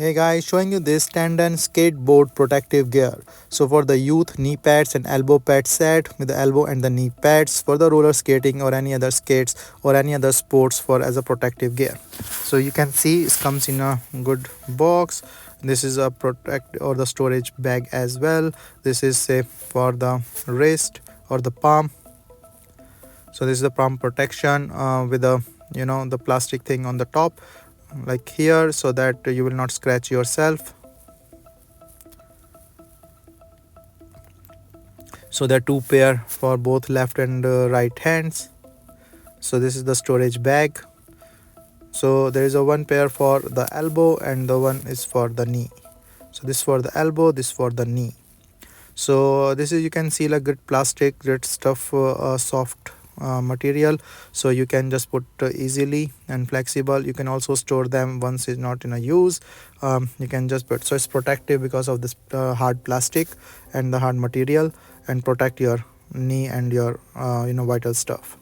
Hey guys, showing you this Tanden Skateboard protective gear. So for the youth, knee pads and elbow pads set with the elbow and the knee pads for the roller skating or any other skates or any other sports for as a protective gear. So you can see it comes in a good box. This is a protect or the storage bag as well. This is say for the wrist or the palm. So this is the palm protection with the the plastic thing on the top like here, so that you will not scratch yourself. So there are two pair for both left and right hands. So this is the storage bag. So there is a one pair for the elbow and the one is for the knee. So this for the elbow, this for the knee. So this is, you can see like good plastic, good stuff, soft material, so you can just put easily and flexible. You can also store them once it's not in a use. You can just put, so it's protective because of this hard plastic and the hard material, and protect your knee and your vital stuff.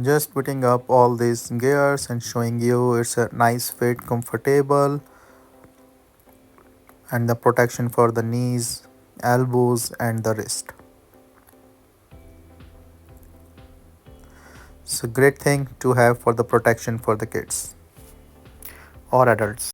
Just putting up all these gears and showing you it's a nice fit, comfortable, and the protection for the knees, elbows and the wrist. It's a great thing to have for the protection for the kids or adults.